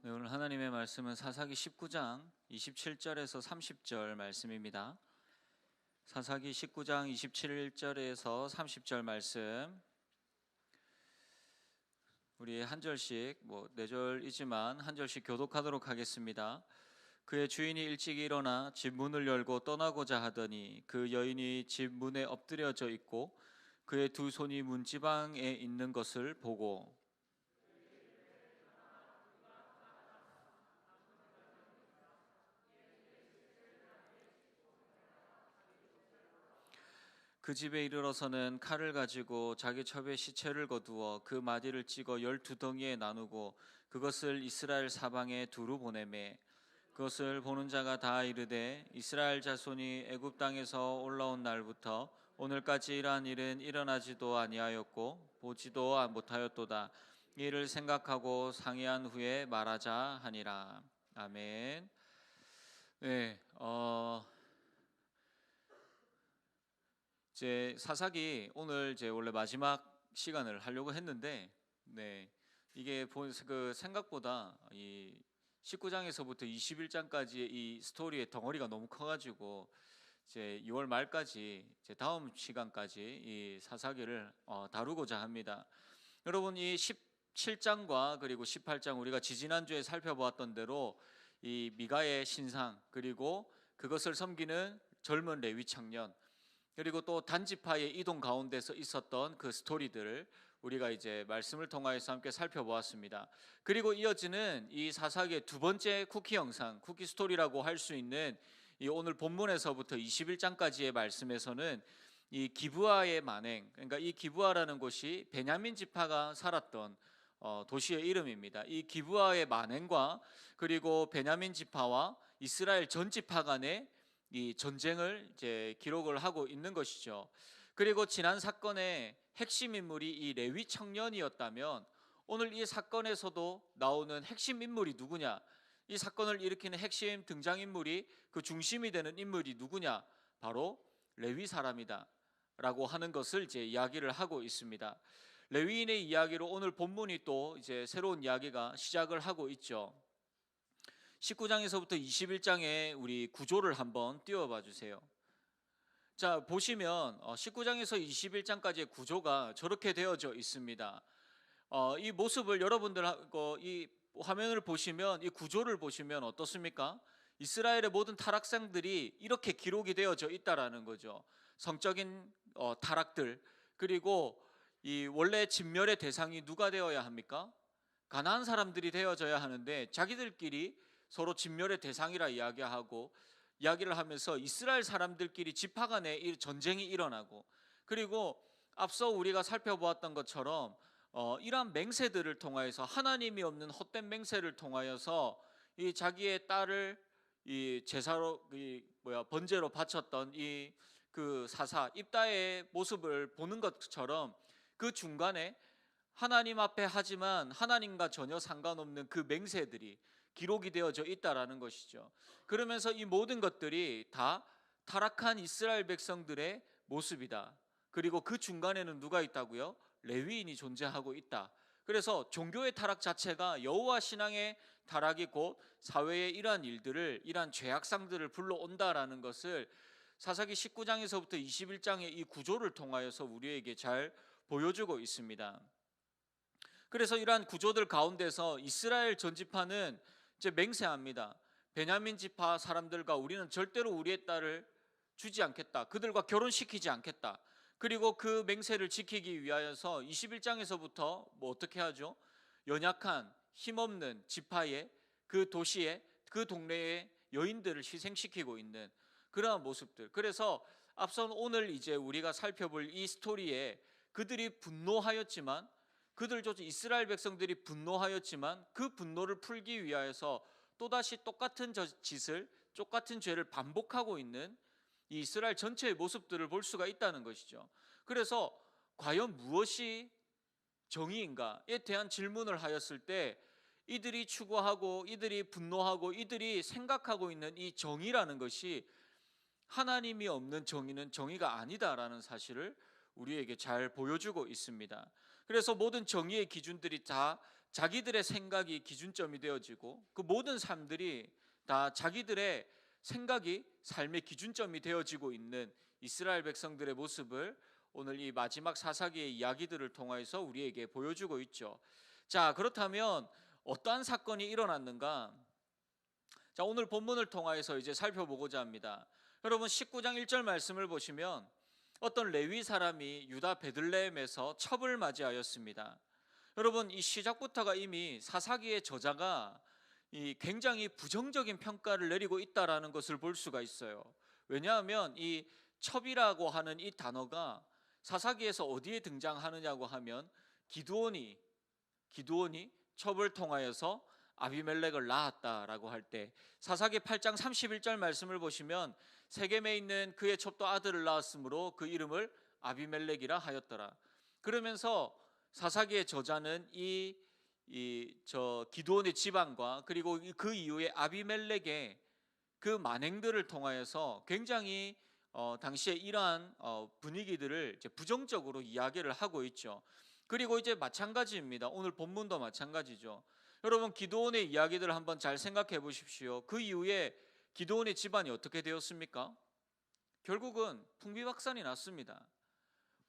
네, 오늘 하나님의 말씀은 사사기 19장 27절에서 30절 말씀입니다. 사사기 19장 27절에서 30절 말씀, 우리 한 절씩, 네 절이지만 한 절씩 교독하도록 하겠습니다. 그의 주인이 일찍 일어나 집 문을 열고 떠나고자 하더니 그 여인이 집 문에 엎드려져 있고 그의 두 손이 문지방에 있는 것을 보고 그 집에 이르러서는 칼을 가지고 자기 첩에 시체를 거두어 그 마디를 찍어 12덩이에 나누고 그것을 이스라엘 사방에 두루 보내매 그것을 보는 자가 다 이르되 이스라엘 자손이 애굽 땅에서 올라온 날부터 오늘까지 이러한 일은 일어나지도 아니하였고 보지도 못하였도다. 이를 생각하고 상의한 후에 말하자 하니라. 아멘. 네, 제 사사기 오늘 원래 마지막 시간을 하려고 했는데, 이게 생각보다 이 19장에서부터 21장까지의 이 스토리의 덩어리가 너무 커가지고 이제 6월 말까지 다음 시간까지 이 사사기를 다루고자 합니다. 여러분, 이 17장과 그리고 18장 우리가 지지난주에 살펴보았던 대로 이 미가의 신상, 그리고 그것을 섬기는 젊은 레위 청년, 그리고 또 단지파의 이동 가운데서 있었던 그 스토리들을 우리가 이제 말씀을 통하여서 함께 살펴보았습니다. 그리고 이어지는 이 사사기의 두 번째 쿠키 영상, 쿠키 스토리라고 할 수 있는 이 오늘 본문에서부터 21장까지의 말씀에서는 이 기브아의 만행, 그러니까 이 기브아라는 곳이 베냐민 지파가 살았던 도시의 이름입니다. 이 기브아의 만행과 그리고 베냐민 지파와 이스라엘 전 지파 간의 이 전쟁을 이제 기록을 하고 있는 것이죠. 그리고 지난 사건의 핵심 인물이 이 레위 청년이었다면 오늘 이 사건에서도 나오는 핵심 인물이 누구냐? 이 사건을 일으키는 핵심 등장인물이, 그 중심이 되는 인물이 누구냐? 바로 레위 사람이다 라고 하는 것을 이제 이야기를 하고 있습니다. 레위인의 이야기로 오늘 본문이 또 이제 새로운 이야기가 시작을 하고 있죠. 19장에서부터 21장의 우리 구조를 한번 띄워봐 주세요. 자, 보시면 19장에서 21장까지의 구조가 저렇게 되어져 있습니다. 이 모습을 여러분들하고 이 화면을 보시면, 이 구조를 보시면 어떻습니까? 이스라엘의 모든 타락상들이 이렇게 기록이 되어져 있다라는 거죠. 성적인 타락들, 그리고 이 원래 진멸의 대상이 누가 되어야 합니까? 가나안 사람들이 되어져야 하는데 자기들끼리 서로 진멸의 대상이라 이야기를 하면서 이스라엘 사람들끼리 지파 간에 전쟁이 일어나고, 그리고 앞서 우리가 살펴보았던 것처럼 이러한 맹세들을 통하여서, 하나님이 없는 헛된 맹세를 통하여서 이 자기의 딸을 이 제사로 번제로 바쳤던 이 그 사사 입다의 모습을 보는 것처럼 그 중간에 하나님 앞에 하지만 하나님과 전혀 상관없는 그 맹세들이 기록이 되어져 있다라는 것이죠. 그러면서 이 모든 것들이 다 타락한 이스라엘 백성들의 모습이다. 그리고 그 중간에는 누가 있다고요? 레위인이 존재하고 있다. 그래서 종교의 타락 자체가 여호와 신앙의 타락이 곧 사회의 이러한 일들을, 이러한 죄악상들을 불러온다라는 것을 사사기 19장에서부터 21장의 이 구조를 통하여서 우리에게 잘 보여주고 있습니다. 그래서 이러한 구조들 가운데서 이스라엘 전지파는 이제 맹세합니다. 베냐민 지파 사람들과 우리는 절대로 우리의 딸을 주지 않겠다. 그들과 결혼시키지 않겠다. 그리고 그 맹세를 지키기 위하여서 21장에서부터 어떻게 하죠? 연약한 힘없는 지파의, 그 도시의, 그 동네의 여인들을 희생시키고 있는 그러한 모습들. 그래서 앞선 오늘 이제 우리가 살펴볼 이 스토리에 그들이 분노하였지만, 그들조차 이스라엘 백성들이 분노하였지만 그 분노를 풀기 위하여서 또다시 똑같은 짓을, 똑같은 죄를 반복하고 있는 이 이스라엘 전체의 모습들을 볼 수가 있다는 것이죠. 그래서 과연 무엇이 정의인가에 대한 질문을 하였을 때 이들이 추구하고, 이들이 분노하고, 이들이 생각하고 있는 이 정의라는 것이 하나님이 없는 정의는 정의가 아니다라는 사실을 우리에게 잘 보여주고 있습니다. 그래서 모든 정의의 기준들이 다 자기들의 생각이 기준점이 되어지고 그 모든 삶들이 다 자기들의 생각이 삶의 기준점이 되어지고 있는 이스라엘 백성들의 모습을 오늘 이 마지막 사사기의 이야기들을 통해서 우리에게 보여주고 있죠. 자, 그렇다면 어떠한 사건이 일어났는가? 자, 오늘 본문을 통해서 이제 살펴보고자 합니다. 여러분 19장 1절 말씀을 보시면 어떤 레위 사람이 유다 베들레헴에서 첩을 맞이하였습니다. 여러분 이 시작부터가 이미 사사기의 저자가 이 굉장히 부정적인 평가를 내리고 있다라는 것을 볼 수가 있어요. 왜냐하면 이 첩이라고 하는 이 단어가 사사기에서 어디에 등장하느냐고 하면 기드온이 첩을 통하여서 아비멜렉을 낳았다라고 할 때 사사기 8장 31절 말씀을 보시면 세겜에 있는 그의 첩도 아들을 낳았으므로 그 이름을 아비멜렉이라 하였더라. 그러면서 사사기의 저자는 기드온의 집안과 그리고 그 이후에 아비멜렉의 그 만행들을 통하여서 굉장히 당시에 이러한 분위기들을 이제 부정적으로 이야기를 하고 있죠. 그리고 이제 마찬가지입니다. 오늘 본문도 마찬가지죠. 여러분 기드온의 이야기들을 한번 잘 생각해 보십시오. 그 이후에 기드온의 집안이 어떻게 되었습니까? 결국은 풍비박산이 났습니다.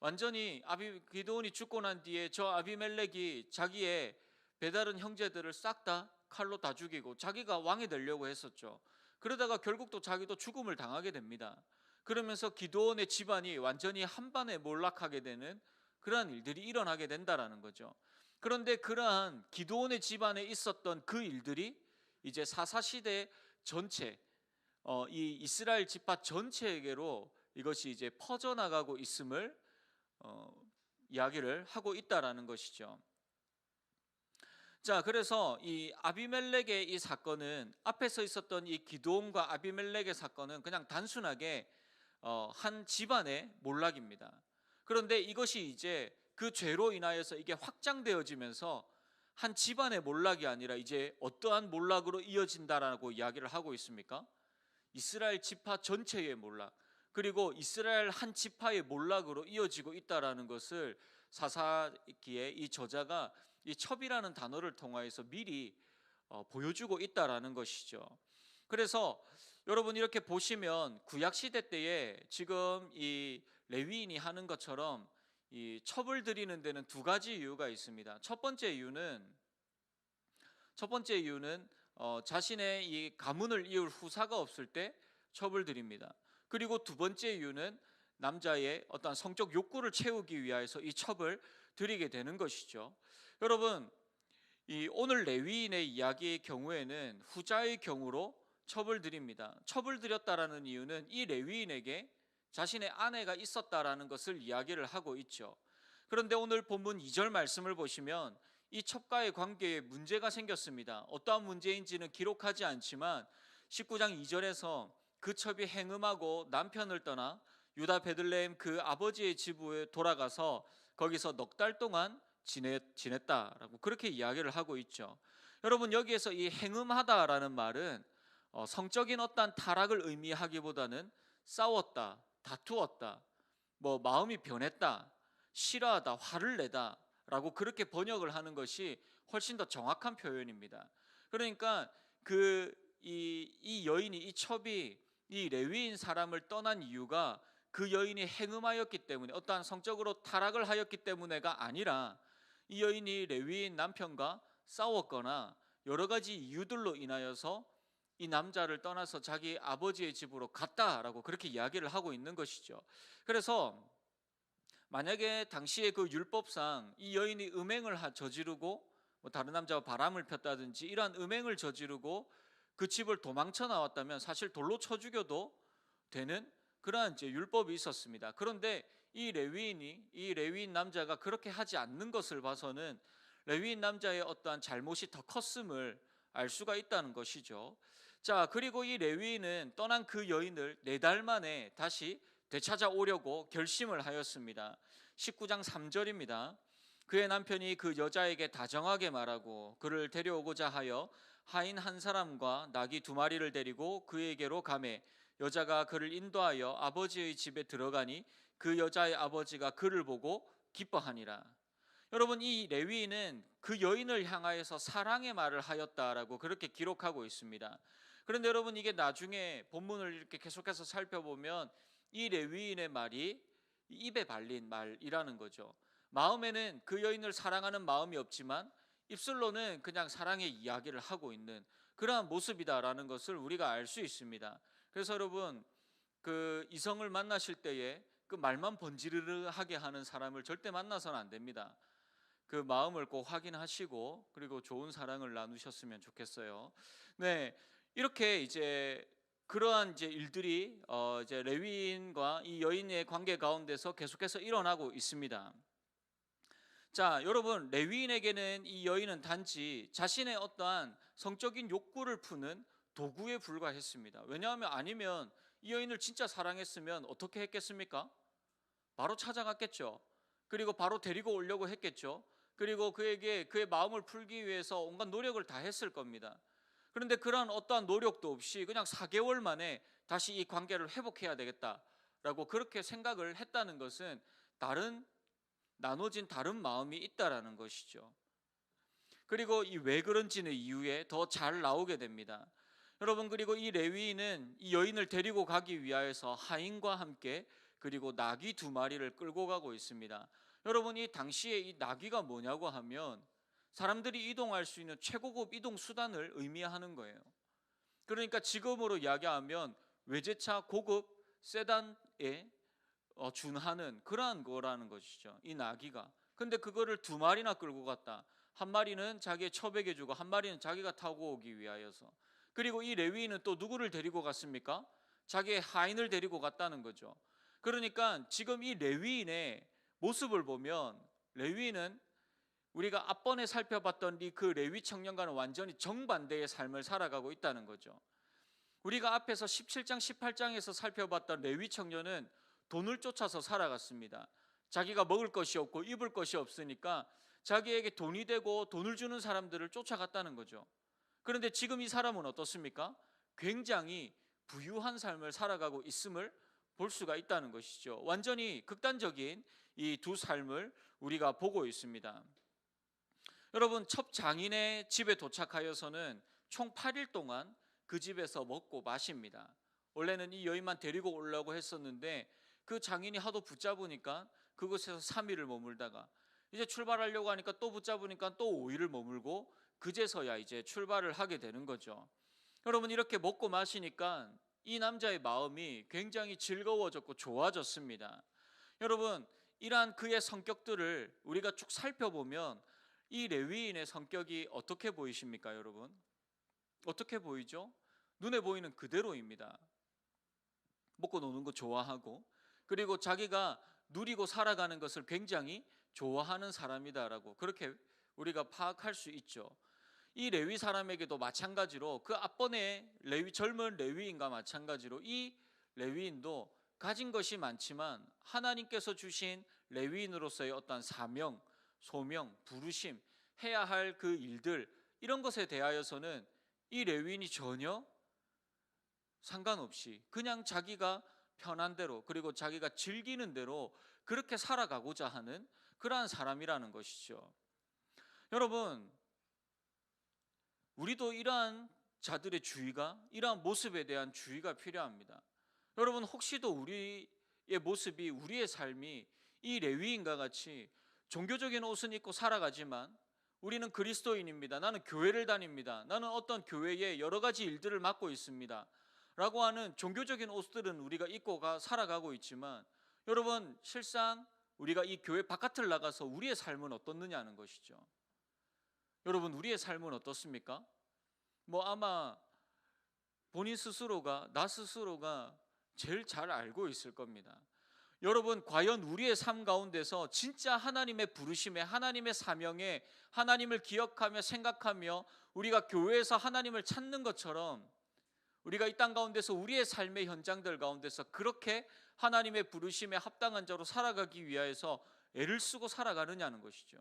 완전히 기드온이 죽고 난 뒤에 저 아비멜렉이 자기의 배다른 형제들을 싹 다 칼로 다 죽이고 자기가 왕이 되려고 했었죠. 그러다가 결국 또 자기도 죽음을 당하게 됩니다. 그러면서 기드온의 집안이 완전히 한반에 몰락하게 되는 그러한 일들이 일어나게 된다라는 거죠. 그런데 그러한 기드온의 집안에 있었던 그 일들이 이제 사사시대 전체 이 이스라엘 지파 전체에게로 이것이 이제 퍼져나가고 있음을 이야기를 하고 있다라는 것이죠. 자, 그래서 이 아비멜렉의 이 사건은 앞에서 있었던 이 기드온과 아비멜렉의 사건은 그냥 단순하게 한 집안의 몰락입니다. 그런데 이것이 이제 그 죄로 인하여서 이게 확장되어지면서 한 집안의 몰락이 아니라 이제 어떠한 몰락으로 이어진다라고 이야기를 하고 있습니까? 이스라엘 지파 전체의 몰락, 그리고 이스라엘 한 지파의 몰락으로 이어지고 있다라는 것을 사사기의 이 저자가 이 첩이라는 단어를 통하여서 미리 보여주고 있다라는 것이죠. 그래서 여러분 이렇게 보시면 구약 시대 때에 지금 이 레위인이 하는 것처럼 이 첩을 드리는 데는 두 가지 이유가 있습니다. 첫 번째 이유는 자신의 이 가문을 이을 후사가 없을 때 첩을 드립니다. 그리고 두 번째 이유는 남자의 어떤 성적 욕구를 채우기 위해서 이 첩을 드리게 되는 것이죠. 여러분 이 오늘 레위인의 이야기의 경우에는 후자의 경우로 첩을 드립니다. 첩을 드렸다라는 이유는 이 레위인에게 자신의 아내가 있었다라는 것을 이야기를 하고 있죠. 그런데 오늘 본문 2절 말씀을 보시면 이 첩과의 관계에 문제가 생겼습니다. 어떠한 문제인지는 기록하지 않지만 19장 2절에서 그 첩이 행음하고 남편을 떠나 유다 베들레헴 그 아버지의 집에 돌아가서 거기서 넉 달 동안 지냈다라고 그렇게 이야기를 하고 있죠. 여러분 여기에서 이 행음하다라는 말은 성적인 어떤 타락을 의미하기보다는 싸웠다, 다투었다, 마음이 변했다, 싫어하다, 화를 내다 라고 그렇게 번역을 하는 것이 훨씬 더 정확한 표현입니다. 그러니까 이 여인이 이 첩이 이 레위인 사람을 떠난 이유가 그 여인이 행음하였기 때문에 어떠한 성적으로 타락을 하였기 때문에가 아니라 이 여인이 레위인 남편과 싸웠거나 여러 가지 이유들로 인하여서 이 남자를 떠나서 자기 아버지의 집으로 갔다라고 그렇게 이야기를 하고 있는 것이죠. 그래서 만약에 당시의 그 율법상 이 여인이 음행을 저지르고 다른 남자와 바람을 폈다든지 이러한 음행을 저지르고 그 집을 도망쳐 나왔다면 사실 돌로 쳐 죽여도 되는 그러한 이제 율법이 있었습니다. 그런데 이 레위인 남자가 그렇게 하지 않는 것을 봐서는 레위인 남자의 어떠한 잘못이 더 컸음을 알 수가 있다는 것이죠. 자, 그리고 이 레위인은 떠난 그 여인을 4달 만에 다시 되찾아오려고 결심을 하였습니다. 19장 3절입니다. 그의 남편이 그 여자에게 다정하게 말하고 그를 데려오고자 하여 하인 한 사람과 나귀 2마리를 데리고 그에게로 가매 여자가 그를 인도하여 아버지의 집에 들어가니 그 여자의 아버지가 그를 보고 기뻐하니라. 여러분, 이 레위인은 그 여인을 향하여서 사랑의 말을 하였다라고 그렇게 기록하고 있습니다. 그런데 여러분, 이게 나중에 본문을 이렇게 계속해서 살펴보면 이 레위인의 말이 입에 발린 말이라는 거죠. 마음에는 그 여인을 사랑하는 마음이 없지만 입술로는 그냥 사랑의 이야기를 하고 있는 그러한 모습이다라는 것을 우리가 알 수 있습니다. 그래서 여러분, 그 이성을 만나실 때에 그 말만 번지르르하게 하는 사람을 절대 만나서는 안 됩니다. 그 마음을 꼭 확인하시고 그리고 좋은 사랑을 나누셨으면 좋겠어요. 네, 이렇게 이제 그러한 이제 일들이 이제 레위인과 이 여인의 관계 가운데서 계속해서 일어나고 있습니다. 자, 여러분, 레위인에게는 이 여인은 단지 자신의 어떠한 성적인 욕구를 푸는 도구에 불과했습니다. 왜냐하면 아니면 이 여인을 진짜 사랑했으면 어떻게 했겠습니까? 바로 찾아갔겠죠. 그리고 바로 데리고 오려고 했겠죠. 그리고 그에게 그의 마음을 풀기 위해서 온갖 노력을 다 했을 겁니다. 그런데 그러한 어떠한 노력도 없이 그냥 4개월 만에 다시 이 관계를 회복해야 되겠다라고 그렇게 생각을 했다는 것은 나눠진 다른 마음이 있다라는 것이죠. 그리고 이 왜 그런지는 이후에 더 잘 나오게 됩니다. 여러분, 그리고 이 레위인은 이 여인을 데리고 가기 위하여서 하인과 함께 그리고 나귀 2마리를 끌고 가고 있습니다. 여러분, 이 당시에 이 나귀가 뭐냐고 하면 사람들이 이동할 수 있는 최고급 이동 수단을 의미하는 거예요. 그러니까 지금으로 이야기하면 외제차 고급 세단에 준하는 그러한 거라는 것이죠, 이 나귀가. 근데 그거를 2마리나 끌고 갔다. 한 마리는 자기의 처백에 주고 한 마리는 자기가 타고 오기 위하여서. 그리고 이 레위인은 또 누구를 데리고 갔습니까? 자기의 하인을 데리고 갔다는 거죠. 그러니까 지금 이 레위인의 모습을 보면 레위인은 우리가 앞번에 살펴봤던 그 레위 청년과는 완전히 정반대의 삶을 살아가고 있다는 거죠. 우리가 앞에서 17장 18장에서 살펴봤던 레위 청년은 돈을 쫓아서 살아갔습니다. 자기가 먹을 것이 없고 입을 것이 없으니까 자기에게 돈이 되고 돈을 주는 사람들을 쫓아갔다는 거죠. 그런데 지금 이 사람은 어떻습니까? 굉장히 부유한 삶을 살아가고 있음을 볼 수가 있다는 것이죠. 완전히 극단적인 이 두 삶을 우리가 보고 있습니다. 여러분, 첫 장인의 집에 도착하여서는 총 8일 동안 그 집에서 먹고 마십니다. 원래는 이 여인만 데리고 오려고 했었는데 그 장인이 하도 붙잡으니까 그곳에서 3일을 머물다가 이제 출발하려고 하니까 또 붙잡으니까 또 5일을 머물고 그제서야 이제 출발을 하게 되는 거죠. 여러분, 이렇게 먹고 마시니까 이 남자의 마음이 굉장히 즐거워졌고 좋아졌습니다. 여러분, 이러한 그의 성격들을 우리가 쭉 살펴보면 이 레위인의 성격이 어떻게 보이십니까, 여러분? 어떻게 보이죠? 눈에 보이는 그대로입니다. 먹고 노는 거 좋아하고 그리고 자기가 누리고 살아가는 것을 굉장히 좋아하는 사람이다라고 그렇게 우리가 파악할 수 있죠. 이 레위 사람에게도 마찬가지로 그 앞번에 젊은 레위인과 마찬가지로 이 레위인도 가진 것이 많지만 하나님께서 주신 레위인으로서의 어떤 사명, 소명, 부르심, 해야 할 그 일들, 이런 것에 대하여서는 이 레위인이 전혀 상관없이 그냥 자기가 편한 대로 그리고 자기가 즐기는 대로 그렇게 살아가고자 하는 그러한 사람이라는 것이죠. 여러분, 우리도 이러한 자들의 주의가, 이러한 모습에 대한 주의가 필요합니다. 여러분, 혹시도 우리의 모습이, 우리의 삶이 이 레위인과 같이 종교적인 옷은 입고 살아가지만 우리는 그리스도인입니다, 나는 교회를 다닙니다, 나는 어떤 교회의 여러 가지 일들을 맡고 있습니다 라고 하는 종교적인 옷들은 우리가 입고 살아가고 있지만 여러분, 실상 우리가 이 교회 바깥을 나가서 우리의 삶은 어떻느냐는 것이죠. 여러분, 우리의 삶은 어떻습니까? 아마 본인 스스로가, 나 스스로가 제일 잘 알고 있을 겁니다. 여러분, 과연 우리의 삶 가운데서 진짜 하나님의 부르심에, 하나님의 사명에, 하나님을 기억하며 생각하며 우리가 교회에서 하나님을 찾는 것처럼 우리가 이 땅 가운데서 우리의 삶의 현장들 가운데서 그렇게 하나님의 부르심에 합당한 자로 살아가기 위해서 애를 쓰고 살아가느냐는 것이죠.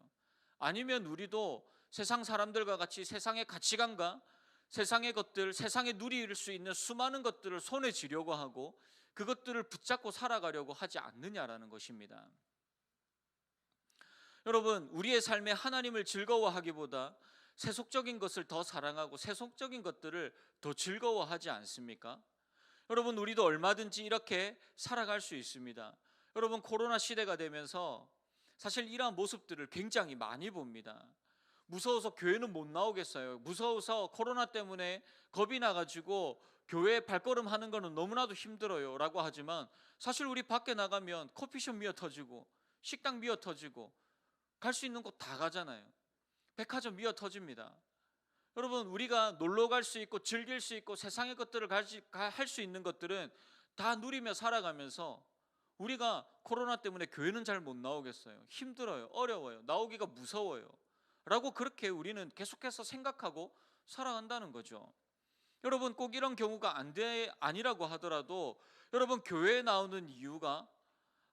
아니면 우리도 세상 사람들과 같이 세상의 가치관과 세상의 것들, 세상에 누릴 수 있는 수많은 것들을 손에 쥐려고 하고 그것들을 붙잡고 살아가려고 하지 않느냐라는 것입니다. 여러분, 우리의 삶에 하나님을 즐거워하기보다 세속적인 것을 더 사랑하고 세속적인 것들을 더 즐거워하지 않습니까? 여러분, 우리도 얼마든지 이렇게 살아갈 수 있습니다. 여러분, 코로나 시대가 되면서 사실 이러한 모습들을 굉장히 많이 봅니다. 무서워서 교회는 못 나오겠어요. 무서워서 코로나 때문에 겁이 나가지고 교회에 발걸음하는 거는 너무나도 힘들어요 라고 하지만, 사실 우리 밖에 나가면 커피숍 미어 터지고 식당 미어 터지고 갈 수 있는 곳 다 가잖아요. 백화점 미어 터집니다. 여러분, 우리가 놀러 갈 수 있고 즐길 수 있고 세상의 것들을 할 수 있는 것들은 다 누리며 살아가면서, 우리가 코로나 때문에 교회는 잘 못 나오겠어요. 힘들어요. 어려워요. 나오기가 무서워요 라고 그렇게 우리는 계속해서 생각하고 살아간다는 거죠. 여러분, 꼭 이런 경우가 아니라고 하더라도 여러분, 교회에 나오는 이유가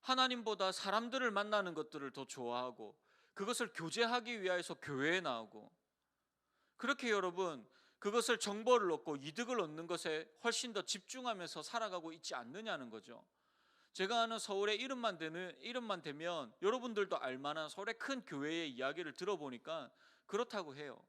하나님보다 사람들을 만나는 것들을 더 좋아하고 그것을 교제하기 위해서 교회에 나오고, 그렇게 여러분 그것을 정보를 얻고 이득을 얻는 것에 훨씬 더 집중하면서 살아가고 있지 않느냐는 거죠. 제가 아는 서울의 이름만 되면 여러분들도 알만한 서울의 큰 교회의 이야기를 들어보니까 그렇다고 해요.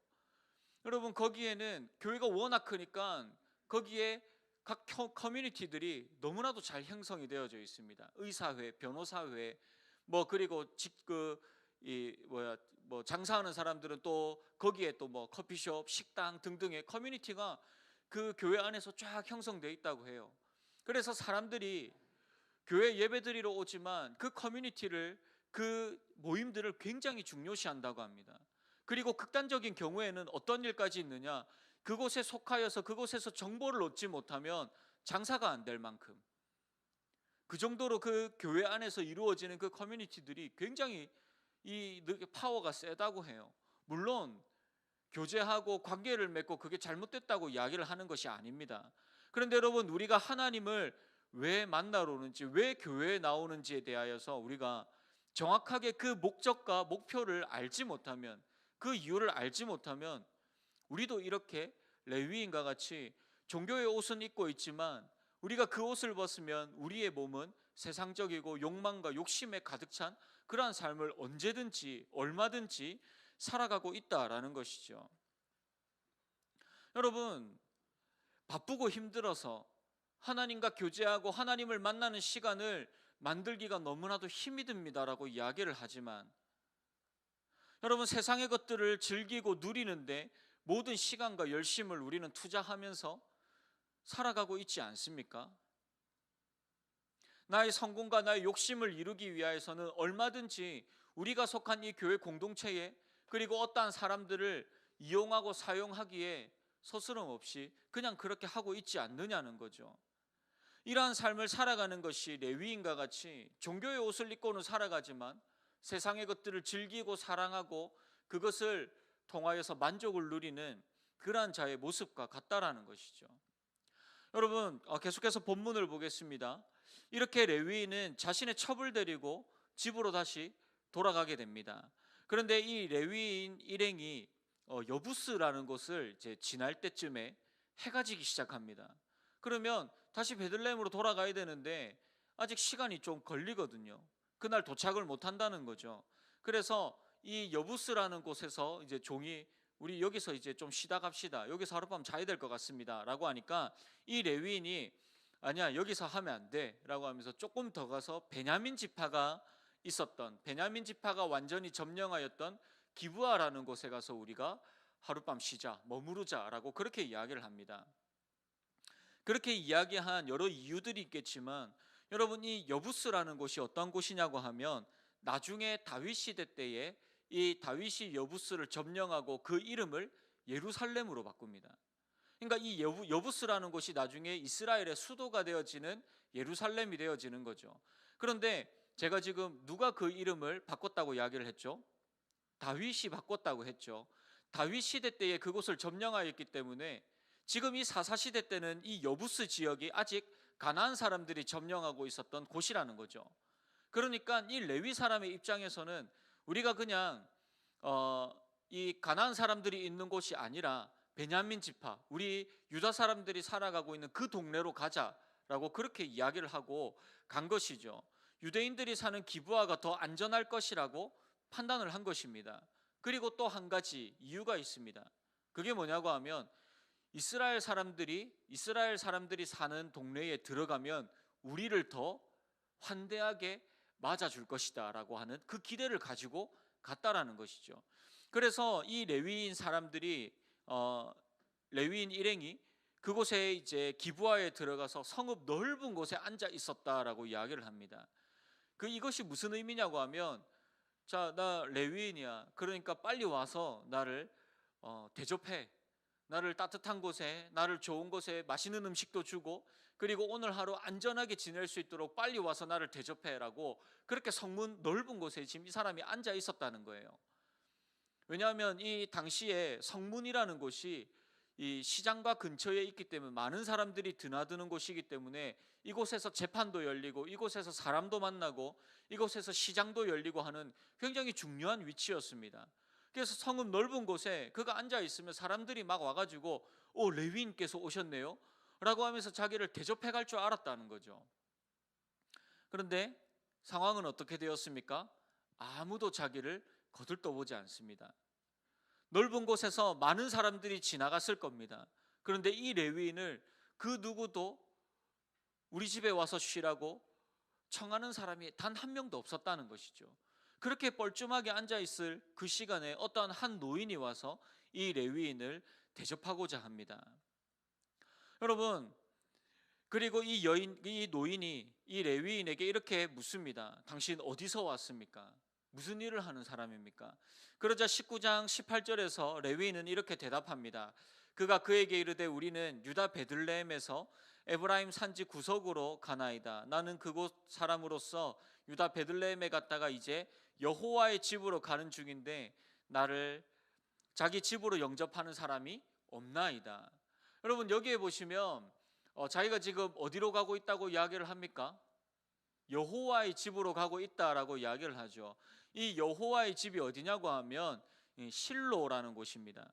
여러분, 거기에는 교회가 워낙 크니까 거기에 각 커뮤니티들이 너무나도 잘 형성이 되어져 있습니다. 의사회, 변호사회, 뭐 그리고 장사하는 사람들은 또 거기에 또 뭐 커피숍, 식당 등등의 커뮤니티가 그 교회 안에서 쫙 형성되어 있다고 해요. 그래서 사람들이 교회 예배드리러 오지만 그 커뮤니티를, 그 모임들을 굉장히 중요시한다고 합니다. 그리고 극단적인 경우에는 어떤 일까지 있느냐, 그곳에 속하여서 그곳에서 정보를 얻지 못하면 장사가 안 될 만큼, 그 정도로 그 교회 안에서 이루어지는 그 커뮤니티들이 굉장히 이 파워가 세다고 해요. 물론 교제하고 관계를 맺고 그게 잘못됐다고 이야기를 하는 것이 아닙니다. 그런데 여러분, 우리가 하나님을 왜 만나러 오는지, 왜 교회에 나오는지에 대하여서 우리가 정확하게 그 목적과 목표를 알지 못하면, 그 이유를 알지 못하면, 우리도 이렇게 레위인과 같이 종교의 옷은 입고 있지만 우리가 그 옷을 벗으면 우리의 몸은 세상적이고 욕망과 욕심에 가득 찬 그러한 삶을 언제든지 얼마든지 살아가고 있다라는 것이죠. 여러분, 바쁘고 힘들어서 하나님과 교제하고 하나님을 만나는 시간을 만들기가 너무나도 힘이 듭니다라고 이야기를 하지만, 여러분, 세상의 것들을 즐기고 누리는데 모든 시간과 열심을 우리는 투자하면서 살아가고 있지 않습니까? 나의 성공과 나의 욕심을 이루기 위해서는 얼마든지 우리가 속한 이 교회 공동체에, 그리고 어떠한 사람들을 이용하고 사용하기에 서스럼 없이 그냥 그렇게 하고 있지 않느냐는 거죠. 이러한 삶을 살아가는 것이 레위인과 같이 종교의 옷을 입고는 살아가지만 세상의 것들을 즐기고 사랑하고 그것을 통하여서 만족을 누리는 그러한 자의 모습과 같다라는 것이죠. 여러분, 계속해서 본문을 보겠습니다. 이렇게 레위인은 자신의 첩을 데리고 집으로 다시 돌아가게 됩니다. 그런데 이 레위인 일행이 여부스라는 곳을 이제 지날 때쯤에 해가 지기 시작합니다. 그러면 다시 베들레헴으로 돌아가야 되는데 아직 시간이 좀 걸리거든요. 그날 도착을 못 한다는 거죠. 그래서 이 여부스라는 곳에서 이제 종이, 우리 여기서 이제 좀 쉬다 갑시다, 여기서 하룻밤 자야 될 것 같습니다 라고 하니까, 이 레위인이 아니야, 여기서 하면 안 돼 라고 하면서 조금 더 가서 베냐민 지파가 있었던, 베냐민 지파가 완전히 점령하였던 기브아라는 곳에 가서 우리가 하룻밤 쉬자, 머무르자 라고 그렇게 이야기를 합니다. 그렇게 이야기한 여러 이유들이 있겠지만, 여러분, 이 여부스라는 곳이 어떤 곳이냐고 하면 나중에 다윗 시대 때에 이 다윗이 여부스를 점령하고 그 이름을 예루살렘으로 바꿉니다. 그러니까 이 여부스라는 곳이 나중에 이스라엘의 수도가 되어지는 예루살렘이 되어지는 거죠. 그런데 제가 지금 누가 그 이름을 바꿨다고 이야기를 했죠? 다윗이 바꿨다고 했죠. 다윗 시대 때에 그곳을 점령하였기 때문에 지금 이 사사 시대 때는 이 여부스 지역이 아직 가나안 사람들이 점령하고 있었던 곳이라는 거죠. 그러니까 이 레위 사람의 입장에서는 우리가 그냥 이 가나안 사람들이 있는 곳이 아니라 베냐민 지파, 우리 유다 사람들이 살아가고 있는 그 동네로 가자라고 그렇게 이야기를 하고 간 것이죠. 유대인들이 사는 기브아가 더 안전할 것이라고 판단을 한 것입니다. 그리고 또 한 가지 이유가 있습니다. 그게 뭐냐고 하면 이스라엘 사람들이 사는 동네에 들어가면 우리를 더 환대하게 맞아줄 것이다라고 하는 그 기대를 가지고 갔다라는 것이죠. 그래서 이 레위인 사람들이 레위인 일행이 그곳에 이제 기브아에 들어가서 성읍 넓은 곳에 앉아 있었다라고 이야기를 합니다. 이것이 무슨 의미냐고 하면, 자, 나 레위인이야. 그러니까 빨리 와서 나를 대접해. 나를 따뜻한 곳에, 나를 좋은 곳에 맛있는 음식도 주고, 그리고 오늘 하루 안전하게 지낼 수 있도록 빨리 와서 나를 대접해라고, 그렇게 성문 넓은 곳에 지금 이 사람이 앉아 있었다는 거예요. 왜냐하면 이 당시에 성문이라는 곳이 이 시장과 근처에 있기 때문에 많은 사람들이 드나드는 곳이기 때문에 이곳에서 재판도 열리고 이곳에서 사람도 만나고 이곳에서 시장도 열리고 하는 굉장히 중요한 위치였습니다. 그래서 성읍 넓은 곳에 그가 앉아 있으면 사람들이 막 와가지고 레위인께서 오셨네요 라고 하면서 자기를 대접해 갈 줄 알았다는 거죠. 그런데 상황은 어떻게 되었습니까? 아무도 자기를 거들떠보지 않습니다. 넓은 곳에서 많은 사람들이 지나갔을 겁니다. 그런데 이 레위인을 그 누구도 우리 집에 와서 쉬라고 청하는 사람이 단 한 명도 없었다는 것이죠. 그렇게 뻘쭘하게 앉아있을 그 시간에 어떠한 한 노인이 와서 이 레위인을 대접하고자 합니다. 여러분, 그리고 이 노인이 이 레위인에게 이렇게 묻습니다. 당신 어디서 왔습니까? 무슨 일을 하는 사람입니까? 그러자 19장 18절에서 레위인은 이렇게 대답합니다. 그가 그에게 이르되 우리는 유다 베들레헴에서 에브라임 산지 구석으로 가나이다. 나는 그곳 사람으로서 유다 베들레헴에 갔다가 이제 여호와의 집으로 가는 중인데 나를 자기 집으로 영접하는 사람이 없나이다. 여러분, 여기에 보시면 자기가 지금 어디로 가고 있다고 이야기를 합니까? 여호와의 집으로 가고 있다라고 이야기를 하죠. 이 여호와의 집이 어디냐고 하면 실로라는 곳입니다.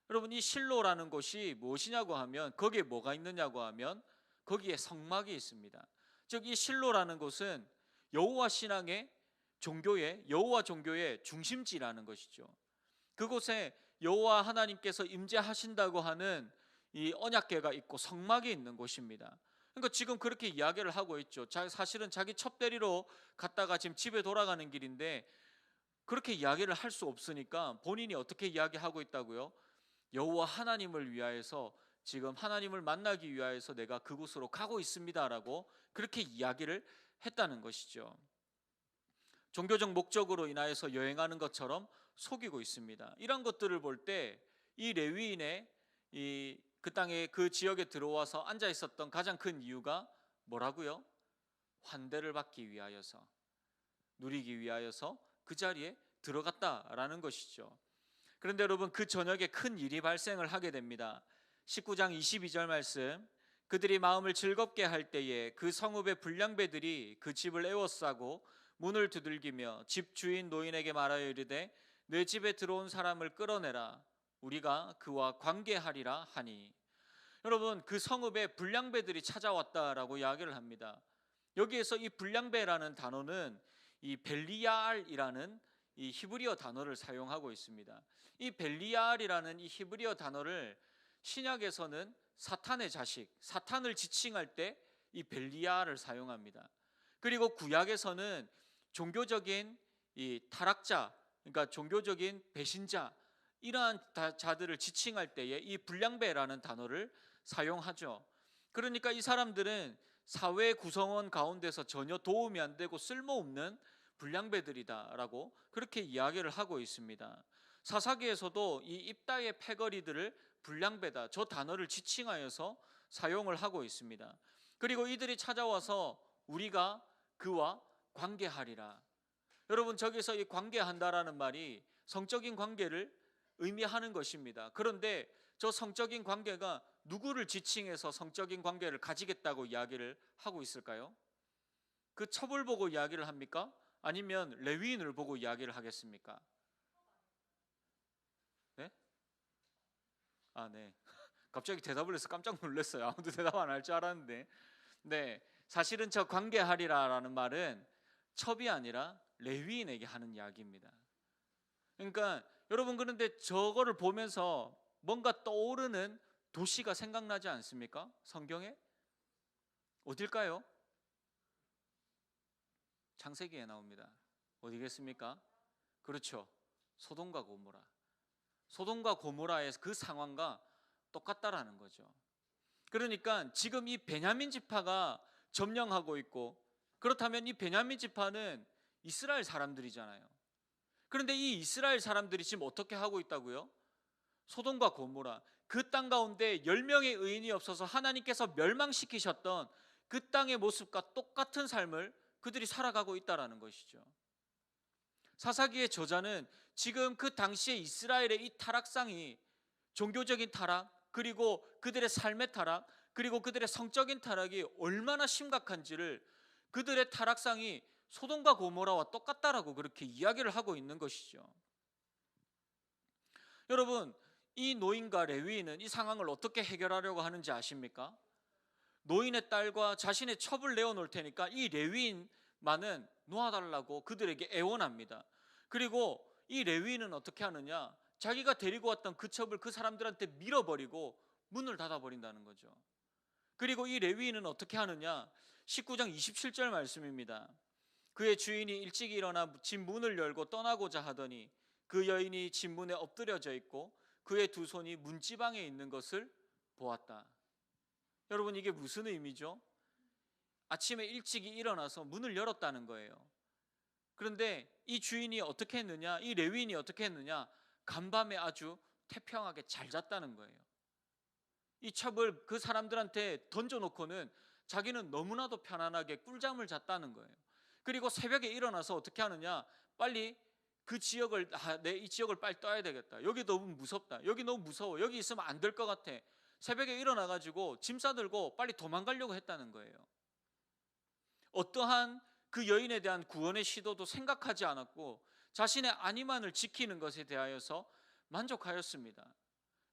여러분, 이 실로라는 곳이 무엇이냐고 하면 거기에 뭐가 있느냐고 하면 거기에 성막이 있습니다. 즉 이 실로라는 곳은 여호와 신앙의 여호와 종교의 중심지라는 것이죠. 그곳에 여호와 하나님께서 임재하신다고 하는 이 언약궤가 있고 성막이 있는 곳입니다. 그러니까 지금 그렇게 이야기를 하고 있죠. 사실은 자기 첩대리로 갔다가 지금 집에 돌아가는 길인데 그렇게 이야기를 할 수 없으니까 본인이 어떻게 이야기하고 있다고요? 여호와 하나님을 위하여서, 지금 하나님을 만나기 위하여서 내가 그곳으로 가고 있습니다라고 그렇게 이야기를 했다는 것이죠. 종교적 목적으로 인하여서 여행하는 것처럼 속이고 있습니다. 이런 것들을 볼 때 이 레위인의 그 땅에 그 지역에 들어와서 앉아 있었던 가장 큰 이유가 뭐라고요? 환대를 받기 위하여서, 누리기 위하여서 그 자리에 들어갔다라는 것이죠. 그런데 여러분, 그 저녁에 큰 일이 발생을 하게 됩니다. 19장 22절 말씀, 그들이 마음을 즐겁게 할 때에 그 성읍의 불량배들이 그 집을 에워싸고 문을 두들기며 집 주인 노인에게 말하여 이르되 내 집에 들어온 사람을 끌어내라, 우리가 그와 관계하리라 하니. 여러분, 그 성읍에 불량배들이 찾아왔다라고 이야기를 합니다. 여기에서 이 불량배라는 단어는 이 벨리알이라는 이 히브리어 단어를 사용하고 있습니다. 이 벨리알이라는 이 히브리어 단어를 신약에서는 사탄의 자식, 사탄을 지칭할 때 이 벨리알을 사용합니다. 그리고 구약에서는 종교적인 이 타락자, 그러니까 종교적인 배신자, 이러한 자들을 지칭할 때에 이 불량배라는 단어를 사용하죠. 그러니까 이 사람들은 사회 구성원 가운데서 전혀 도움이 안 되고 쓸모없는 불량배들이다라고 그렇게 이야기를 하고 있습니다. 사사기에서도 이 입다의 패거리들을 불량배다, 저 단어를 지칭하여서 사용을 하고 있습니다. 그리고 이들이 찾아와서 우리가 그와 관계하리라. 여러분, 저기서 이 관계한다라는 말이 성적인 관계를 의미하는 것입니다. 그런데 저 성적인 관계가 누구를 지칭해서 성적인 관계를 가지겠다고 이야기를 하고 있을까요? 그 첩을 보고 이야기를 합니까? 아니면 레위인을 보고 이야기를 하겠습니까? 네? 네. 갑자기 대답을 해서 깜짝 놀랐어요. 아무도 대답 안 할 줄 알았는데. 네, 사실은 저 관계하리라라는 말은 첩이 아니라 레위인에게 하는 이야기입니다. 그러니까 여러분, 그런데 저거를 보면서 뭔가 떠오르는 도시가 생각나지 않습니까? 성경에 어딜까요? 창세기에 나옵니다. 어디겠습니까? 그렇죠. 소돔과 고모라. 소돔과 고모라의 그 상황과 똑같다라는 거죠. 그러니까 지금 이 베냐민 지파가 점령하고 있고, 그렇다면 이 베냐민 지파는 이스라엘 사람들이잖아요. 그런데 이 이스라엘 사람들이 지금 어떻게 하고 있다고요? 소돔과 고모라, 그 땅 가운데 10명의 의인이 없어서 하나님께서 멸망시키셨던 그 땅의 모습과 똑같은 삶을 그들이 살아가고 있다라는 것이죠. 사사기의 저자는 지금 그 당시에 이스라엘의 이 타락상이, 종교적인 타락, 그리고 그들의 삶의 타락, 그리고 그들의 성적인 타락이 얼마나 심각한지를, 그들의 타락상이 소돔과 고모라와 똑같다라고 그렇게 이야기를 하고 있는 것이죠. 여러분, 이 노인과 레위인은 이 상황을 어떻게 해결하려고 하는지 아십니까? 노인의 딸과 자신의 첩을 내어놓을 테니까 이 레위인만은 놓아달라고 그들에게 애원합니다. 그리고 이 레위인은 어떻게 하느냐, 자기가 데리고 왔던 그 첩을 그 사람들한테 밀어버리고 문을 닫아버린다는 거죠. 그리고 이 레위인은 어떻게 하느냐, 19장 27절 말씀입니다. 그의 주인이 일찍 일어나 집 문을 열고 떠나고자 하더니 그 여인이 집 문에 엎드려져 있고 그의 두 손이 문지방에 있는 것을 보았다. 여러분, 이게 무슨 의미죠? 아침에 일찍 일어나서 문을 열었다는 거예요. 그런데 이 주인이 어떻게 했느냐, 이 레위인이 어떻게 했느냐, 간밤에 아주 태평하게 잘 잤다는 거예요. 이 첩을 그 사람들한테 던져놓고는 자기는 너무나도 편안하게 꿀잠을 잤다는 거예요. 그리고 새벽에 일어나서 어떻게 하느냐, 빨리 그 지역을, 내 이 지역을 빨리 떠야 되겠다, 여기 너무 무섭다, 여기 너무 무서워, 여기 있으면 안 될 것 같아, 새벽에 일어나가지고 짐 싸들고 빨리 도망가려고 했다는 거예요. 어떠한 그 여인에 대한 구원의 시도도 생각하지 않았고 자신의 안위만을 지키는 것에 대하여서 만족하였습니다.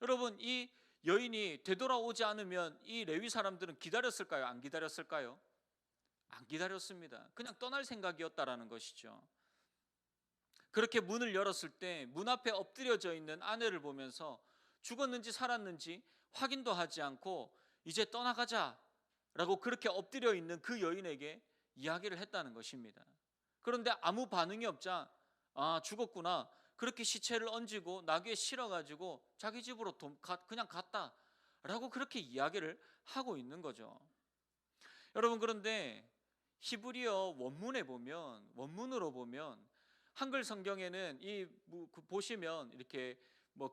여러분, 이 여인이 되돌아오지 않으면 이 레위 사람들은 기다렸을까요? 안 기다렸을까요? 안 기다렸습니다. 그냥 떠날 생각이었다라는 것이죠. 그렇게 문을 열었을 때 문 앞에 엎드려져 있는 아내를 보면서 죽었는지 살았는지 확인도 하지 않고 이제 떠나가자 라고 그렇게 엎드려 있는 그 여인에게 이야기를 했다는 것입니다. 그런데 아무 반응이 없자, 아, 죽었구나, 그렇게 시체를 얹고 나귀에 실어가지고 자기 집으로 그냥 갔다 라고 그렇게 이야기를 하고 있는 거죠. 여러분, 그런데 히브리어 원문으로 보면 한글 성경에는 보시면 이렇게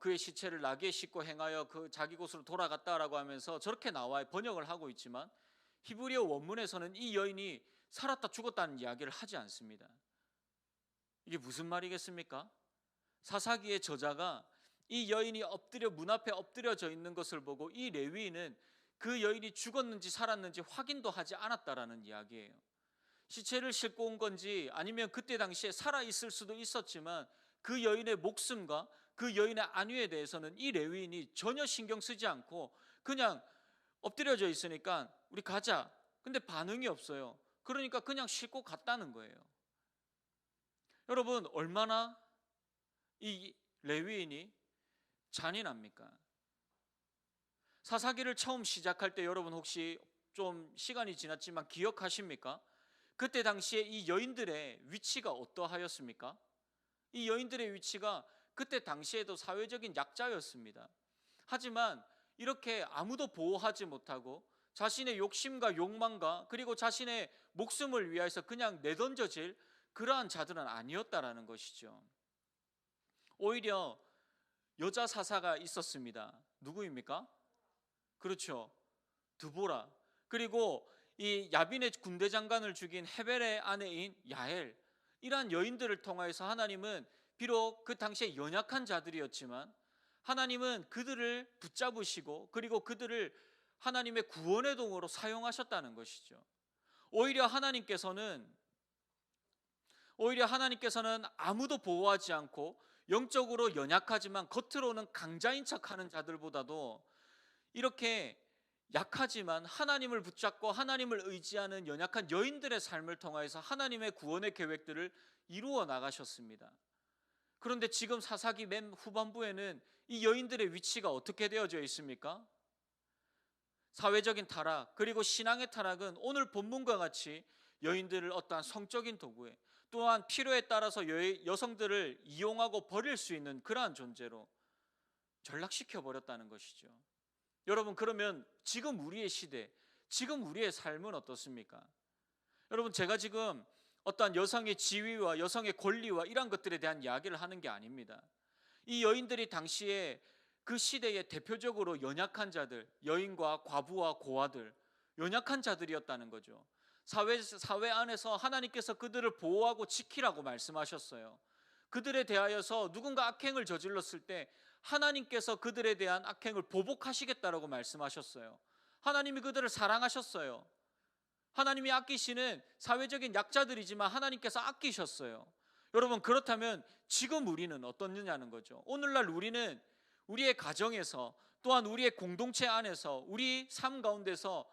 그의 시체를 나귀에 싣고 행하여 그 자기 곳으로 돌아갔다라고 하면서 저렇게 나와 번역을 하고 있지만, 히브리어 원문에서는 이 여인이 살았다 죽었다는 이야기를 하지 않습니다. 이게 무슨 말이겠습니까? 사사기의 저자가 이 여인이 문 앞에 엎드려져 있는 것을 보고 이 레위인은 그 여인이 죽었는지 살았는지 확인도 하지 않았다라는 이야기예요. 시체를 싣고 온 건지 아니면 그때 당시에 살아있을 수도 있었지만 그 여인의 목숨과 그 여인의 안위에 대해서는 이 레위인이 전혀 신경 쓰지 않고 그냥 엎드려져 있으니까 우리 가자, 근데 반응이 없어요. 그러니까 그냥 싣고 갔다는 거예요. 여러분, 얼마나 이 레위인이 잔인합니까? 사사기를 처음 시작할 때 여러분 혹시 좀 시간이 지났지만 기억하십니까? 그때 당시에 이 여인들의 위치가 어떠하였습니까? 이 여인들의 위치가 그때 당시에도 사회적인 약자였습니다. 하지만 이렇게 아무도 보호하지 못하고 자신의 욕심과 욕망과 그리고 자신의 목숨을 위해서 그냥 내던져질 그러한 자들은 아니었다라는 것이죠. 오히려 여자 사사가 있었습니다. 누구입니까? 그렇죠, 드보라. 그리고 이 야빈의 군대 장관을 죽인 헤벨의 아내인 야엘, 이러한 여인들을 통하여서 하나님은 비록 그 당시에 연약한 자들이었지만 하나님은 그들을 붙잡으시고 그리고 그들을 하나님의 구원의 동으로 사용하셨다는 것이죠. 오히려 하나님께서는 아무도 보호하지 않고 영적으로 연약하지만 겉으로는 강자인 척하는 자들보다도 이렇게 약하지만 하나님을 붙잡고 하나님을 의지하는 연약한 여인들의 삶을 통하여서 하나님의 구원의 계획들을 이루어 나가셨습니다. 그런데 지금 사사기 맨 후반부에는 이 여인들의 위치가 어떻게 되어져 있습니까? 사회적인 타락 그리고 신앙의 타락은 오늘 본문과 같이 여인들을 어떠한 성적인 도구에, 또한 필요에 따라서 여성들을 이용하고 버릴 수 있는 그러한 존재로 전락시켜 버렸다는 것이죠. 여러분, 그러면 지금 우리의 시대, 지금 우리의 삶은 어떻습니까? 여러분, 제가 지금 어떠한 여성의 지위와 여성의 권리와 이런 것들에 대한 이야기를 하는 게 아닙니다. 이 여인들이 당시에 그 시대에 대표적으로 연약한 자들, 여인과 과부와 고아들, 연약한 자들이었다는 거죠. 사회 안에서 하나님께서 그들을 보호하고 지키라고 말씀하셨어요. 그들에 대하여서 누군가 악행을 저질렀을 때 하나님께서 그들에 대한 악행을 보복하시겠다라고 말씀하셨어요. 하나님이 그들을 사랑하셨어요. 하나님이 아끼시는 사회적인 약자들이지만 하나님께서 아끼셨어요. 여러분, 그렇다면 지금 우리는 어떻느냐는 거죠. 오늘날 우리는 우리의 가정에서, 또한 우리의 공동체 안에서, 우리 삶 가운데서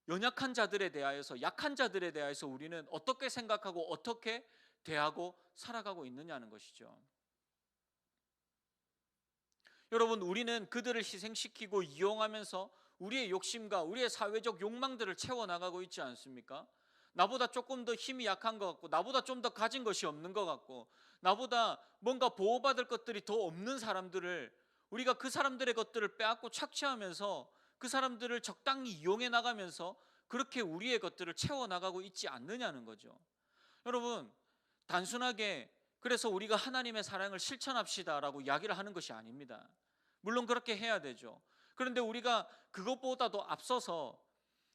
연약한 자들에 대하여서, 약한 자들에 대하여서 우리는 어떻게 생각하고 어떻게 대하고 살아가고 있느냐는 것이죠. 여러분, 우리는 그들을 희생시키고 이용하면서 우리의 욕심과 우리의 사회적 욕망들을 채워나가고 있지 않습니까? 나보다 조금 더 힘이 약한 것 같고, 나보다 좀 더 가진 것이 없는 것 같고, 나보다 뭔가 보호받을 것들이 더 없는 사람들을, 우리가 그 사람들의 것들을 빼앗고 착취하면서 그 사람들을 적당히 이용해 나가면서 그렇게 우리의 것들을 채워나가고 있지 않느냐는 거죠. 여러분, 단순하게 그래서 우리가 하나님의 사랑을 실천합시다라고 이야기를 하는 것이 아닙니다. 물론 그렇게 해야 되죠. 그런데 우리가 그것보다도 앞서서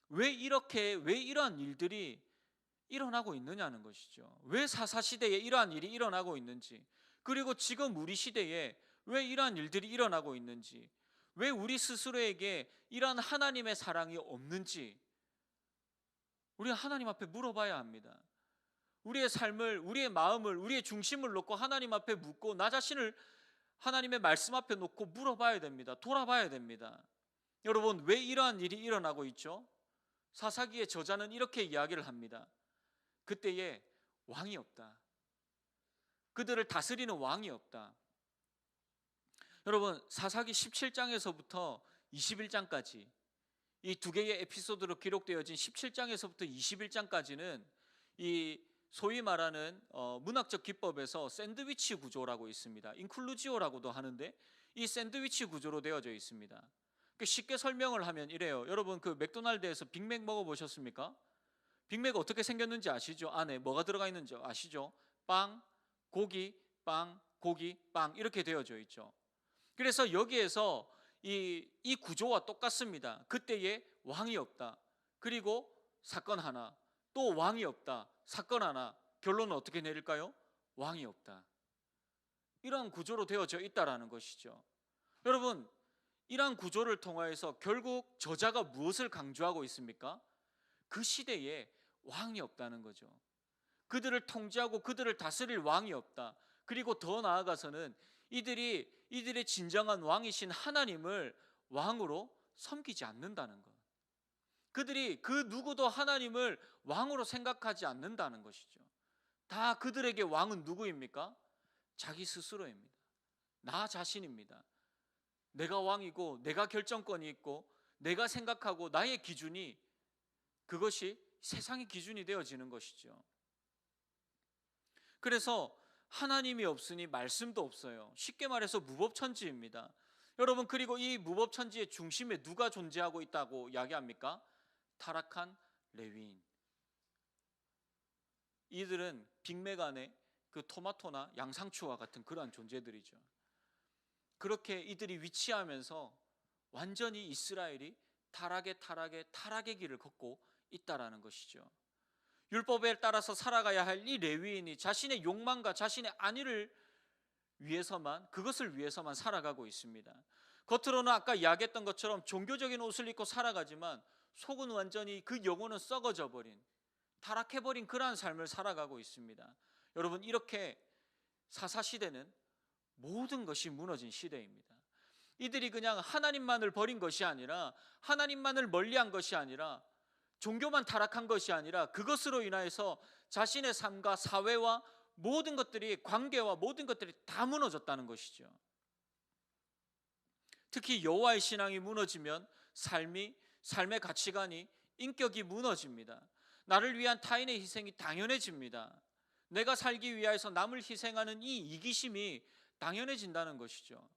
왜 이러한 일들이 일어나고 있느냐는 것이죠. 왜 사사시대에 이러한 일이 일어나고 있는지, 그리고 지금 우리 시대에 왜 이러한 일들이 일어나고 있는지, 왜 우리 스스로에게 이러한 하나님의 사랑이 없는지 우리가 하나님 앞에 물어봐야 합니다. 우리의 삶을, 우리의 마음을, 우리의 중심을 놓고 하나님 앞에 묻고 나 자신을 하나님의 말씀 앞에 놓고 물어봐야 됩니다. 돌아봐야 됩니다. 여러분, 왜 이러한 일이 일어나고 있죠? 사사기의 저자는 이렇게 이야기를 합니다. 그때에 왕이 없다. 그들을 다스리는 왕이 없다. 여러분, 사사기 17장에서부터 21장까지 이 두 개의 에피소드로 기록되어진 17장에서부터 21장까지는 이 소위 말하는 문학적 기법에서 샌드위치 구조라고 있습니다. 인클루지오라고도 하는데 이 샌드위치 구조로 되어져 있습니다. 쉽게 설명을 하면 이래요. 여러분, 그 맥도날드에서 빅맥 먹어보셨습니까? 빅맥 어떻게 생겼는지 아시죠? 안에 뭐가 들어가 있는지 아시죠? 빵, 고기, 빵, 고기, 빵 이렇게 되어져 있죠. 그래서 여기에서 이 구조와 똑같습니다. 그때에 왕이 없다. 그리고 사건 하나. 또 왕이 없다. 사건 하나. 결론은 어떻게 내릴까요? 왕이 없다. 이러한 구조로 되어져 있다라는 것이죠. 여러분, 이러한 구조를 통하여서 결국 저자가 무엇을 강조하고 있습니까? 그 시대에 왕이 없다는 거죠. 그들을 통제하고 그들을 다스릴 왕이 없다. 그리고 더 나아가서는 이들의 진정한 왕이신 하나님을 왕으로 섬기지 않는다는 것. 그들이 그 누구도 하나님을 왕으로 생각하지 않는다는 것이죠. 다 그들에게 왕은 누구입니까? 자기 스스로입니다. 나 자신입니다. 내가 왕이고 내가 결정권이 있고 내가 생각하고 나의 기준이, 그것이 세상의 기준이 되어지는 것이죠. 그래서 하나님이 없으니 말씀도 없어요. 쉽게 말해서 무법천지입니다. 여러분, 그리고 이 무법천지의 중심에 누가 존재하고 있다고 이야기합니까? 타락한 레위인. 이들은 빅맥 안에 그 토마토나 양상추와 같은 그러한 존재들이죠. 그렇게 이들이 위치하면서 완전히 이스라엘이 타락의 길을 걷고 있다라는 것이죠. 율법에 따라서 살아가야 할 이 레위인이 자신의 욕망과 자신의 안위를 위해서만, 그것을 위해서만 살아가고 있습니다. 겉으로는 아까 이야기했던 것처럼 종교적인 옷을 입고 살아가지만 속은 완전히 그 영혼은 썩어져 버린, 타락해버린 그러한 삶을 살아가고 있습니다. 여러분, 이렇게 사사시대는 모든 것이 무너진 시대입니다. 이들이 그냥 하나님만을 버린 것이 아니라, 하나님만을 멀리한 것이 아니라, 종교만 타락한 것이 아니라 그것으로 인하여서 자신의 삶과 사회와 모든 것들이, 관계와 모든 것들이 다 무너졌다는 것이죠. 특히 여호와의 신앙이 무너지면 삶의 가치관이, 인격이 무너집니다. 나를 위한 타인의 희생이 당연해집니다. 내가 살기 위해서 남을 희생하는 이 이기심이 당연해진다는 것이죠.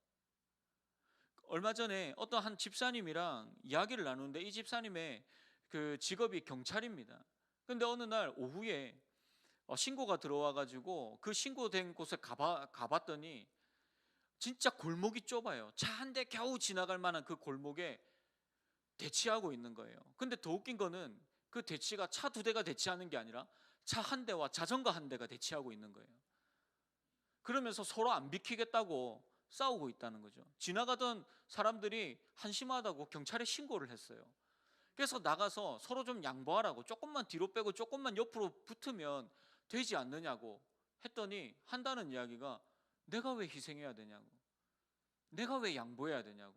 얼마 전에 어떤 한 집사님이랑 이야기를 나누는데, 이 집사님의 그 직업이 경찰입니다. 근데 어느 날 오후에 신고가 들어와 가지고 그 신고된 곳에 가봤더니 진짜 골목이 좁아요. 차 한 대 겨우 지나갈 만한 그 골목에 대치하고 있는 거예요. 근데 더 웃긴 거는 그 대치가 차 두 대가 대치하는 게 아니라 차 한 대와 자전거 한 대가 대치하고 있는 거예요. 그러면서 서로 안 비키겠다고 싸우고 있다는 거죠. 지나가던 사람들이 한심하다고 경찰에 신고를 했어요. 그래서 나가서 서로 좀 양보하라고, 조금만 뒤로 빼고 조금만 옆으로 붙으면 되지 않느냐고 했더니 한다는 이야기가, 내가 왜 희생해야 되냐고, 내가 왜 양보해야 되냐고,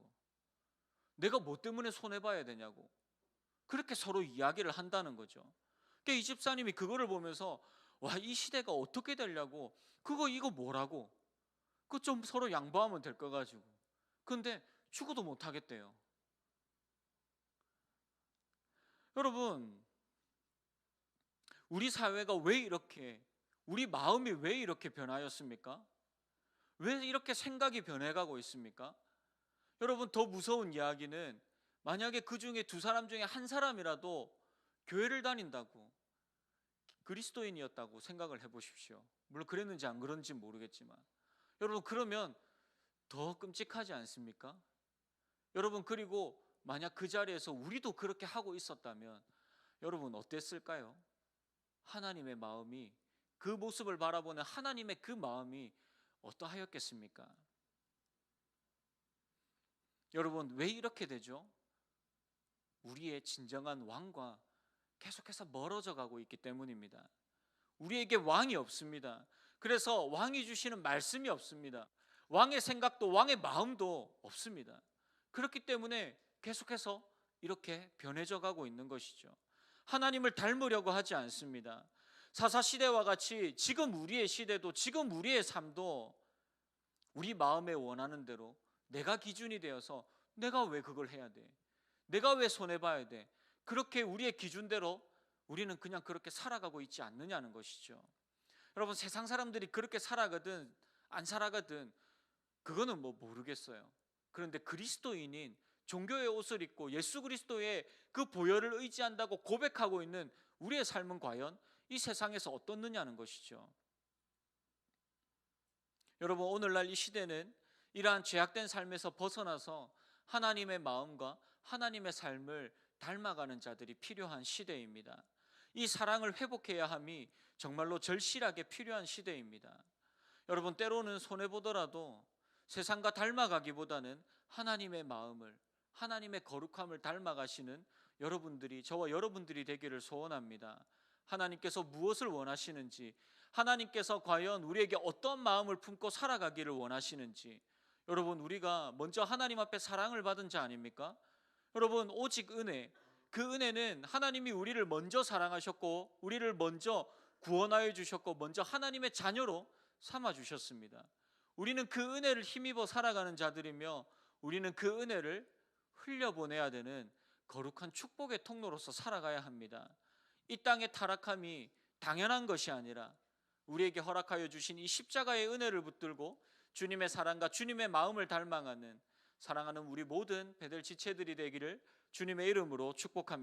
내가 뭐 때문에 손해봐야 되냐고, 그렇게 서로 이야기를 한다는 거죠. 그러니까 이 집사님이 그거를 보면서, 와, 이 시대가 어떻게 되려고, 이거 뭐라고, 그거 좀 서로 양보하면 될 거 가지고. 근데 죽어도 못 하겠대요. 여러분, 우리 사회가 왜 이렇게, 우리 마음이 왜 이렇게 변하였습니까? 왜 이렇게 생각이 변해가고 있습니까? 여러분, 더 무서운 이야기는, 만약에 그 중에 두 사람 중에 한 사람이라도 교회를 다닌다고, 그리스도인이었다고 생각을 해보십시오. 물론 그랬는지 안 그런지 모르겠지만, 여러분, 그러면 더 끔찍하지 않습니까? 여러분, 그리고 만약 그 자리에서 우리도 그렇게 하고 있었다면 여러분 어땠을까요? 하나님의 마음이, 그 모습을 바라보는 하나님의 그 마음이 어떠하였겠습니까? 여러분, 왜 이렇게 되죠? 우리의 진정한 왕과 계속해서 멀어져 가고 있기 때문입니다. 우리에게 왕이 없습니다. 그래서 왕이 주시는 말씀이 없습니다. 왕의 생각도 왕의 마음도 없습니다. 그렇기 때문에 계속해서 이렇게 변해져 가고 있는 것이죠. 하나님을 닮으려고 하지 않습니다. 사사시대와 같이 지금 우리의 시대도, 지금 우리의 삶도 우리 마음에 원하는 대로 내가 기준이 되어서, 내가 왜 그걸 해야 돼? 내가 왜 손해봐야 돼? 그렇게 우리의 기준대로 우리는 그냥 그렇게 살아가고 있지 않느냐는 것이죠. 여러분, 세상 사람들이 그렇게 살아가든 안 살아가든 그거는 뭐 모르겠어요. 그런데 그리스도인인, 종교의 옷을 입고 예수 그리스도의 그 보혈을 의지한다고 고백하고 있는 우리의 삶은 과연 이 세상에서 어떻느냐는 것이죠. 여러분, 오늘날 이 시대는 이러한 죄악된 삶에서 벗어나서 하나님의 마음과 하나님의 삶을 닮아가는 자들이 필요한 시대입니다. 이 사랑을 회복해야 함이 정말로 절실하게 필요한 시대입니다. 여러분, 때로는 손해보더라도 세상과 닮아가기보다는 하나님의 마음을, 하나님의 거룩함을 닮아가시는 여러분들이, 저와 여러분들이 되기를 소원합니다. 하나님께서 무엇을 원하시는지, 하나님께서 과연 우리에게 어떤 마음을 품고 살아가기를 원하시는지, 여러분, 우리가 먼저 하나님 앞에 사랑을 받은 자 아닙니까? 여러분, 오직 은혜, 그 은혜는 하나님이 우리를 먼저 사랑하셨고 우리를 먼저 구원하여 주셨고 먼저 하나님의 자녀로 삼아 주셨습니다. 우리는 그 은혜를 힘입어 살아가는 자들이며, 우리는 그 은혜를 흘려보내야 되는 거룩한 축복의 통로로서 살아가야 합니다. 이 땅의 타락함이 당연한 것이 아니라 우리에게 허락하여 주신 이 십자가의 은혜를 붙들고 주님의 사랑과 주님의 마음을 닮아가는, 사랑하는 우리 모든 베델 지체들이 되기를 주님의 이름으로 축복합니다.